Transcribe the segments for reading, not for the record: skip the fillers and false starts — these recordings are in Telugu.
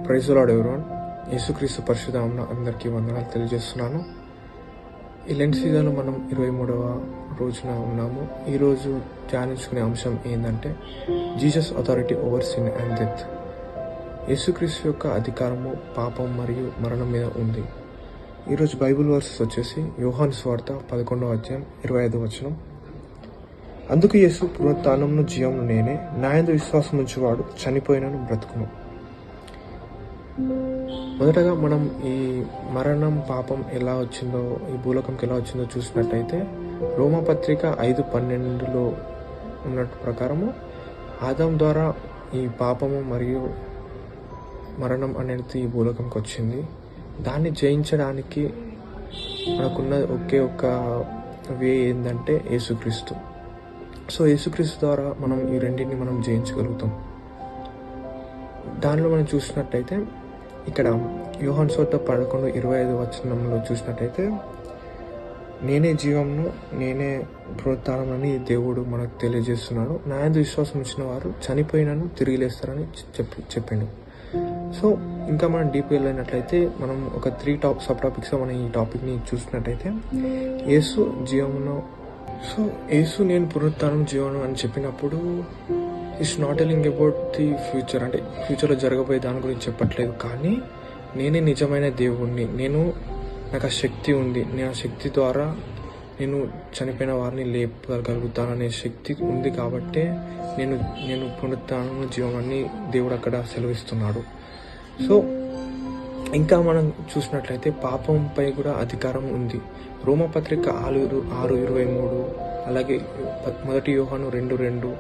Praise the lord everyone. యేసుక్రీస్తు పరిశుద్ధ నామమున అందరికీ వందనాలు తెలియజేస్తున్నాను. ఈ లెంట్ సీజన్లో మనం 23వ రోజున ఉన్నాము. ఈరోజు ధ్యానించుకునే అంశం ఏంటంటే Jesus authority over sin and death. యేసుక్రీస్తు యొక్క అధికారము పాపం మరియు మరణం మీద ఉంది. ఈరోజు బైబిల్ వర్సెస్ వచ్చేసి యోహాను సువార్త 11వ అధ్యాయం 25వ వచనం. అందుకు యేసు, పునరుత్థానమును జీవమును నేనే, నా యందు విశ్వాసం ఉంచువాడు చనిపోయినను బ్రతుకును. మొదటగా మనం ఈ మరణం పాపం ఎలా వచ్చిందో, ఈ భూలోకంకి ఎలా వచ్చిందో చూసినట్టయితే రోమపత్రిక 5:12లో ఉన్నట్టు ప్రకారము ఆదాం ద్వారా ఈ పాపము మరియు మరణం అనేది ఈ భూలోకంకి వచ్చింది. దాన్ని జయించడానికి మనకున్న ఒకే ఒక్క వే ఏంటంటే యేసుక్రీస్తు. సో యేసుక్రీస్తు ద్వారా మనం ఈ రెండింటిని మనం జయించగలుగుతాం. దానిలో మనం చూసినట్టయితే ఇక్కడ యోహాను సువార్త 11:25 వచనంలో చూసినట్టయితే నేనే జీవంను, నేనే పునరుత్థానమని దేవుడు మనకు తెలియజేస్తున్నాడు. నా యందు విశ్వాసం ఉంచిన వారు చనిపోయినను తిరిగి లేస్తారని చెప్పిండు. సో ఇంకా మనం డీప్ వెళ్ళినట్లయితే మనం ఒక 3 సబ్ టాపిక్స్ మనం ఈ టాపిక్ని చూసినట్టయితే యేసు జీవమును. సో యేసు నేను పునరుత్థానం జీవనం అని చెప్పినప్పుడు it's not telling about the future, అంటే ఫ్యూచర్లో జరగబోయే దాని గురించి చెప్పట్లేదు. కానీ నేనే నిజమైన దేవుణ్ణి, నాకు ఆ శక్తి ఉంది, నేను ఆ శక్తి ద్వారా నేను చనిపోయిన వారిని లేపగలుగుతాననే శక్తి ఉంది. కాబట్టే నేను పునరుత్థానం జీవనాన్ని దేవుడు అక్కడ సెలవిస్తున్నాడు. సో ఇంకా మనం చూసినట్లయితే పాపంపై కూడా అధికారం ఉంది. రోమపత్రిక 6:23, అలాగే 1 యోహాను 2:2,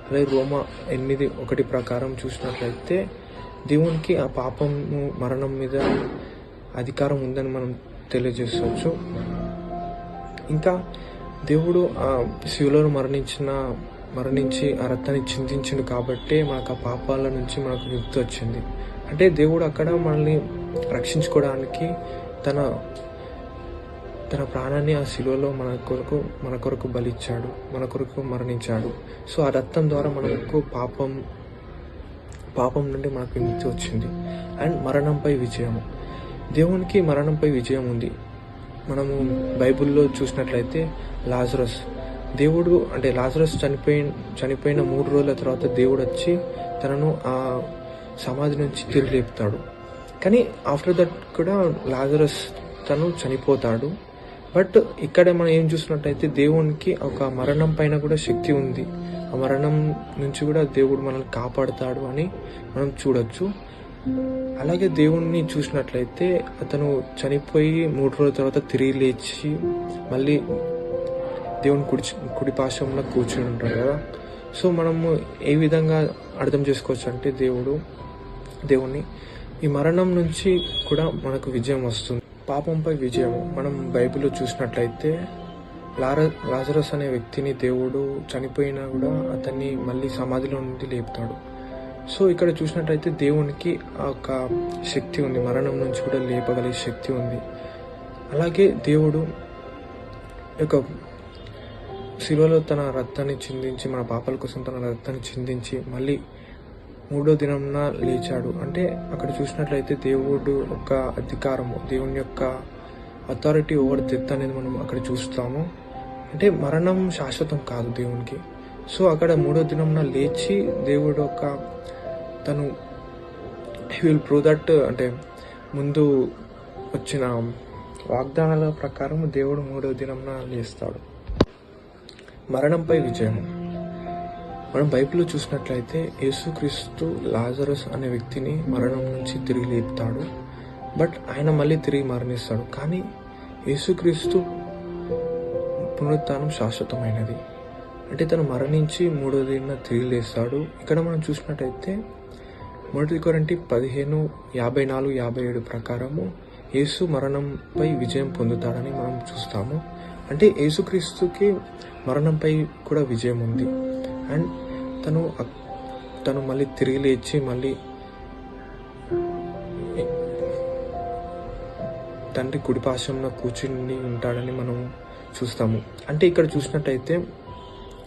అలాగే రోమా 8:1 ప్రకారం చూసినట్లయితే దేవునికి ఆ పాపము మరణం మీద అధికారం ఉందని మనం తెలియజేసుకోవచ్చు. ఇంకా దేవుడు ఆ శిలువలో మరణించి ఆ రక్తాన్ని చిందించిండు కాబట్టే మనకు ఆ పాపాల నుంచి మనకు విముక్తి వచ్చింది. అంటే దేవుడు అక్కడ మనల్ని రక్షించుకోవడానికి తన ప్రాణాన్ని ఆ శిలువలో మన కొరకు బలిచ్చాడు, మన కొరకు మరణించాడు. సో ఆ రక్తం ద్వారా మనకు పాపం నుండి మనకు విముక్తి వచ్చింది. అండ్ మరణంపై విజయము, దేవునికి మరణంపై విజయం ఉంది. మనము బైబిల్లో చూసినట్లయితే లాజరస్ చనిపోయిన 3 రోజుల తర్వాత దేవుడు వచ్చి తనను ఆ సమాధి నుంచి తిరిగి లేపుతాడు. కానీ ఆఫ్టర్ దట్ కూడా లాజరస్ తను చనిపోతాడు. బట్ ఇక్కడ మనం ఏం చూసినట్టయితే దేవునికి ఒక మరణం పైన కూడా శక్తి ఉంది. ఆ మరణం నుంచి కూడా దేవుడు మనల్ని కాపాడుతాడు అని మనం చూడొచ్చు. అలాగే దేవుణ్ణి చూసినట్లయితే అతను చనిపోయి 3 రోజుల తర్వాత తిరిగి లేచి మళ్ళీ దేవుని కుడి పార్శ్వంలో కూర్చుని ఉంటాడు కదా. సో మనము ఏ విధంగా అర్థం చేసుకోవచ్చు అంటే దేవుణ్ణి ఈ మరణం నుంచి కూడా మనకు విజయం వస్తుంది. పాపంపై విజయము మనం బైబిల్లో చూసినట్లయితే లాజరస్ అనే వ్యక్తిని దేవుడు చనిపోయినా కూడా అతన్ని మళ్ళీ సమాధిలో నుండి లేపుతాడు. సో ఇక్కడ చూసినట్లయితే దేవునికి ఒక శక్తి ఉంది, మరణం నుంచి కూడా లేపగలిగే శక్తి ఉంది. అలాగే దేవుడు యొక్క శిలువలో తన రక్తాన్ని చిందించి, మన పాపాల కోసం తన రక్తాన్ని చిందించి మళ్ళీ 3వ దినంన లేచాడు. అంటే అక్కడ చూసినట్లయితే దేవుడు యొక్క అధికారము, దేవుని యొక్క అథారిటీ ఓవర్ డెత్ అనేది మనం అక్కడ చూస్తాము. అంటే మరణం శాశ్వతం కాదు దేవునికి. సో అక్కడ 3వ దినంన లేచి దేవుడు తను విల్ ప్రూవ్ దట్, అంటే ముందు వచ్చిన వాగ్దానాల ప్రకారం దేవుడు 3వ దినంన లేస్తాడు. మరణంపై విజయం మనం బైబిల్లో చూసినట్లయితే యేసుక్రీస్తు లాజరస్ అనే వ్యక్తిని మరణం నుంచి తిరిగి లేపుతాడు. బట్ ఆయన మళ్ళీ తిరిగి మరణిస్తాడు. కానీ యేసుక్రీస్తు పునరుత్థానం శాశ్వతమైనది. అంటే తను మరణించి 3వ దినాన తిరిగి లేస్తాడు. ఇక్కడ మనం చూసినట్టయితే 1 కొరింథీ 15:54-57 ప్రకారము యేసు మరణంపై విజయం పొందుతాడని మనం చూస్తాము. అంటే యేసుక్రీస్తుకి మరణంపై కూడా విజయం ఉంది. అండ్ తను మళ్ళీ తిరిగి లేచి మళ్ళీ తండ్రి కుడి పార్శ్వంలో కూర్చుని ఉంటాడని మనం చూస్తాము. అంటే ఇక్కడ చూసినట్టయితే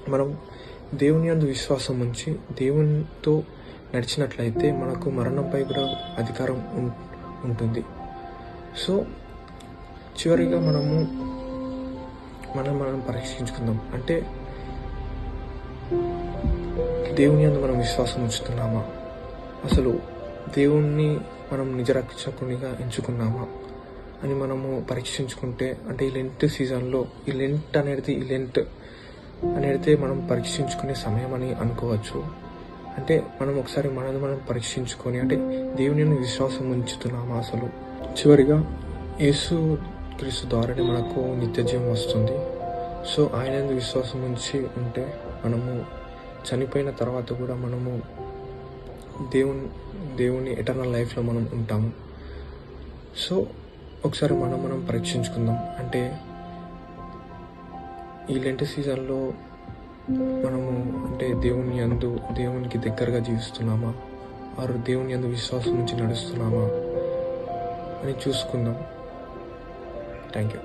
మనం దేవుని యందు విశ్వాసం ఉంచి దేవునితో నడిచినట్లయితే మనకు మరణంపై కూడా అధికారం ఉంటుంది. సో చివరిగా మనం పరీక్షించుకుందాం. అంటే దేవుని యందు మనం విశ్వాసం ఉంచుతున్నామా? అసలు దేవుణ్ణి మనం నిజరక్షకునిగా ఎంచుకున్నామా అని మనము పరీక్షించుకుంటే, అంటే ఈ లెంట్ సీజన్లో ఈ లెంట్ అనేది మనం పరీక్షించుకునే సమయం అని అనుకోవచ్చు. అంటే మనం ఒకసారి మనది మనం పరీక్షించుకొని, అంటే దేవుని విశ్వాసం ఉంచుతున్నామా అసలు. చివరిగా యేసు క్రీస్తు ద్వారానే మనకు నిత్య జీవం వస్తుంది. సో ఆయన విశ్వాసం ఉంచి ఉంటే మనము చనిపోయిన తర్వాత కూడా మనము దేవుని ఎటర్నల్ లైఫ్లో మనం ఉంటాము. సో ఒకసారి మనం పరీక్షించుకుందాం. అంటే ఈ లెంట్ సీజన్లో మనము అంటే దేవునికి దగ్గరగా జీవిస్తున్నామా, వారు దేవుని యందు విశ్వాసం నుంచి నడుస్తున్నామా అని చూసుకుందాం. Thank you.